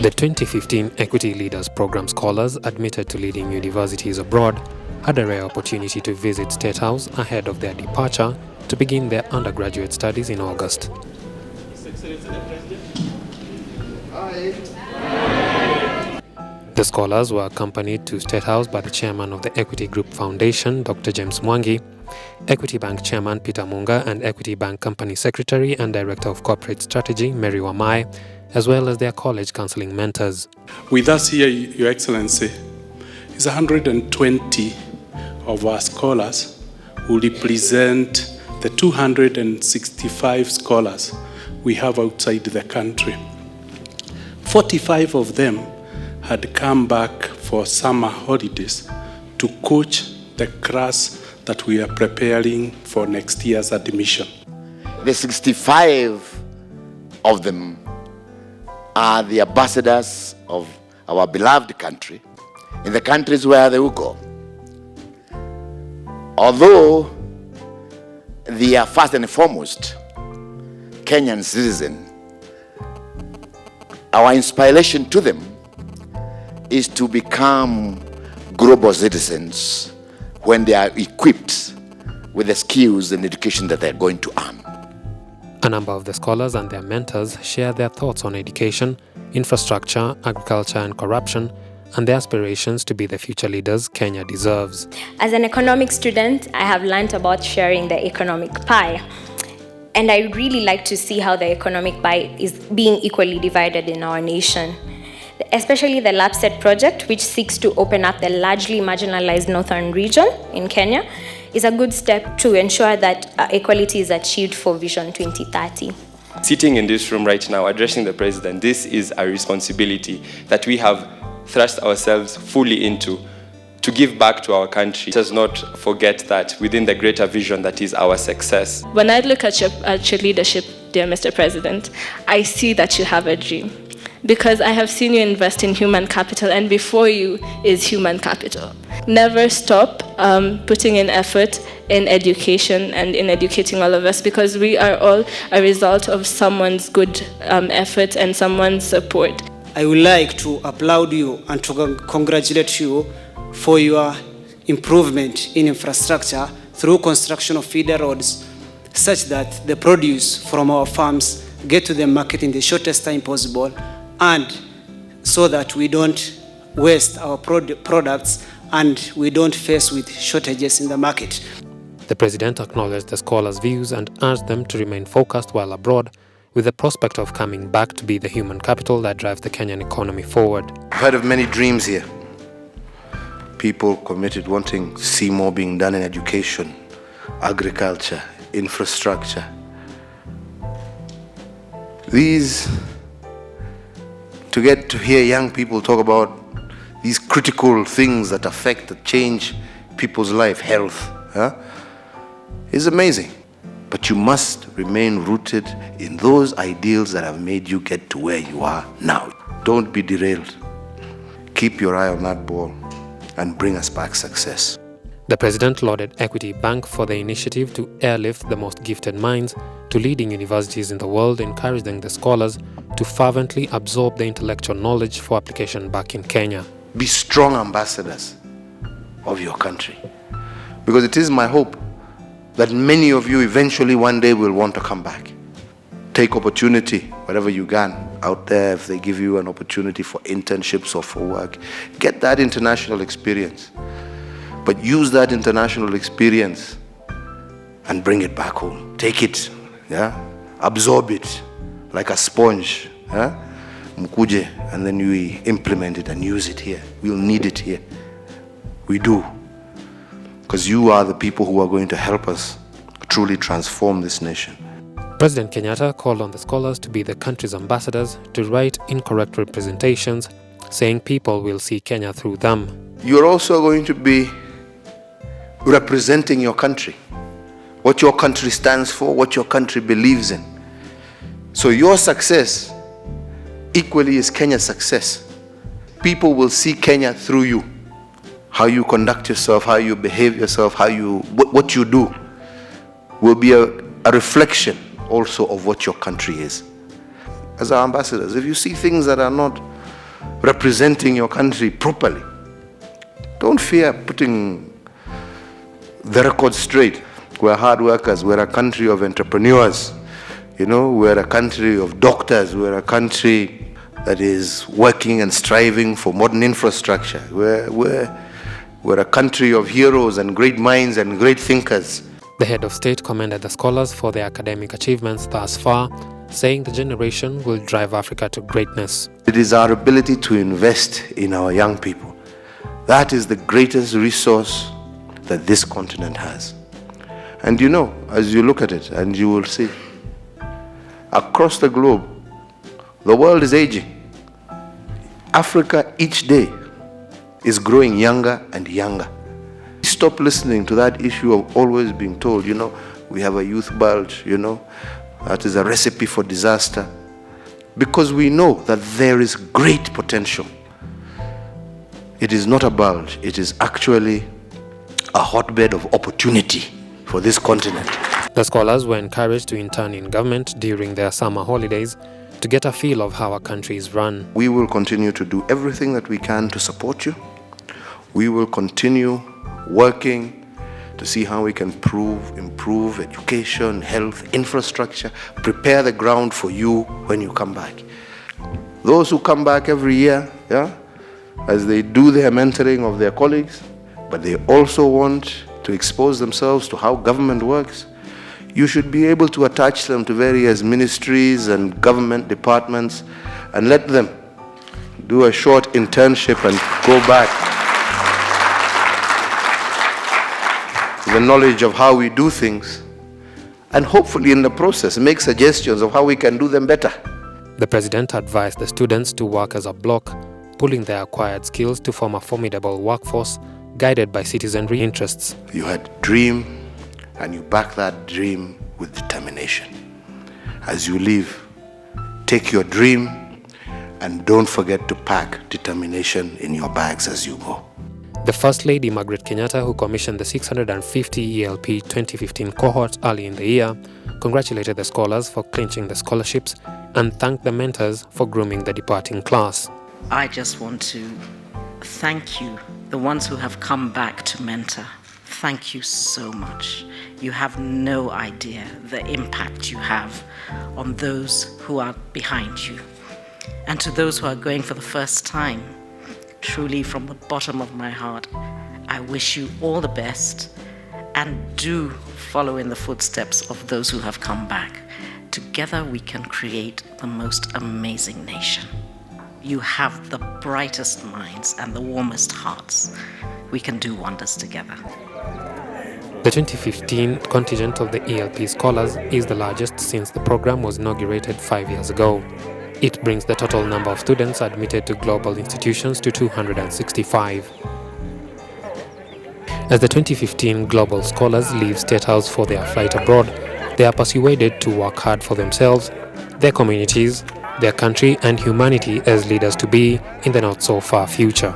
The 2015 Equity Leaders Program scholars admitted to leading universities abroad had a rare opportunity to visit Statehouse ahead of their departure to begin their undergraduate studies in August. The scholars were accompanied to Statehouse by the chairman of the Equity Group Foundation, Dr. James Mwangi, Equity Bank Chairman Peter Munga, and Equity Bank Company Secretary and Director of Corporate Strategy, Mary Wamai, as well as their college counseling mentors. With us here, Your Excellency, is 120 of our scholars who represent the 265 scholars we have outside the country. 45 of them had come back for summer holidays to coach the class that we are preparing for next year's admission. The 65 of them are the ambassadors of our beloved country in the countries where they will go. Although they are first and foremost Kenyan citizens, our inspiration to them is to become global citizens when they are equipped with the skills and education that they're going to earn. A number of the scholars and their mentors share their thoughts on education, infrastructure, agriculture and corruption, and their aspirations to be the future leaders Kenya deserves. As an economics student, I have learned about sharing the economic pie. And I really like to see how the economic pie is being equally divided in our nation. Especially the LAPSET project, which seeks to open up the largely marginalized northern region in Kenya, is a good step to ensure that equality is achieved for Vision 2030. Sitting in this room right now, addressing the president, this is a responsibility that we have thrust ourselves fully into to give back to our country. Let us not forget that within the greater vision that is our success. When I look at your leadership, dear Mr. President, I see that you have a dream. Because I have seen you invest in human capital, and before you is human capital. Never stop putting in effort in education and in educating all of us, because we are all a result of someone's good effort and someone's support. I would like to applaud you and to congratulate you for your improvement in infrastructure through construction of feeder roads, such that the produce from our farms get to the market in the shortest time possible, and so that we don't waste our products and we don't face with shortages in the market. The president acknowledged the scholars' views and urged them to remain focused while abroad, with the prospect of coming back to be the human capital that drives the Kenyan economy forward. I've heard of many dreams here. People committed wanting to see more being done in education, agriculture, infrastructure. To get to hear young people talk about these critical things that affect, that change people's life, health, is amazing. But you must remain rooted in those ideals that have made you get to where you are now. Don't be derailed. Keep your eye on that ball and bring us back success. The president lauded Equity Bank for the initiative to airlift the most gifted minds to leading universities in the world, encouraging the scholars to fervently absorb the intellectual knowledge for application back in Kenya. Be strong ambassadors of your country, because it is my hope that many of you eventually one day will want to come back. Take opportunity wherever you can out there. If they give you an opportunity for internships or for work, get that international experience. But use that international experience and bring it back home. Take it, absorb it like a sponge, mkuje, and then we implement it and use it here. We'll need it here. We do. Because you are the people who are going to help us truly transform this nation. President Kenyatta called on the scholars to be the country's ambassadors to write incorrect representations, saying people will see Kenya through them. You're also going to be representing your country, what your country stands for, what your country believes in. So your success equally is Kenya's success. People will see Kenya through you. How you conduct yourself, how you behave yourself, what you do will be a reflection also of what your country is. As our ambassadors, if you see things that are not representing your country properly. Don't fear putting the record straight. We're hard workers. We're a country of entrepreneurs. We're a country of doctors. We're a country that is working and striving for modern infrastructure. We're a country of heroes and great minds and great thinkers. The head of state commended the scholars for their academic achievements thus far, saying the generation will drive Africa to greatness. It is our ability to invest in our young people. That is the greatest resource that this continent has. And as you look at it, and you will see, across the globe, the world is aging. Africa each day is growing younger and younger. Stop listening to that issue of always being told, we have a youth bulge, that is a recipe for disaster. Because we know that there is great potential. It is not a bulge, it is actually a hotbed of opportunity for this continent. The scholars were encouraged to intern in government during their summer holidays to get a feel of how a country is run. We will continue to do everything that we can to support you. We will continue working to see how we can improve education, health, infrastructure, prepare the ground for you when you come back. Those who come back every year, as they do their mentoring of their colleagues, but they also want to expose themselves to how government works, you should be able to attach them to various ministries and government departments and let them do a short internship and go back the knowledge of how we do things, and hopefully in the process make suggestions of how we can do them better. The president advised the students to work as a block, pooling their acquired skills to form a formidable workforce guided by citizenry interests. You had a dream, and you back that dream with determination. As you leave, take your dream and don't forget to pack determination in your bags as you go. The First Lady Margaret Kenyatta, who commissioned the 650 ELP 2015 cohort early in the year, congratulated the scholars for clinching the scholarships and thanked the mentors for grooming the departing class. I just want to thank you, the ones who have come back to mentor. Thank you so much. You have no idea the impact you have on those who are behind you. And to those who are going for the first time, truly from the bottom of my heart, I wish you all the best, and do follow in the footsteps of those who have come back. Together we can create the most amazing nation. You have the brightest minds and the warmest hearts. We can do wonders together. The 2015 contingent of the ELP scholars is the largest since the program was inaugurated 5 years ago. It brings the total number of students admitted to global institutions to 265. As the 2015 global scholars leave Statehouse for their flight abroad, they are persuaded to work hard for themselves, their communities, their country and humanity as leaders to be in the not-so-far future.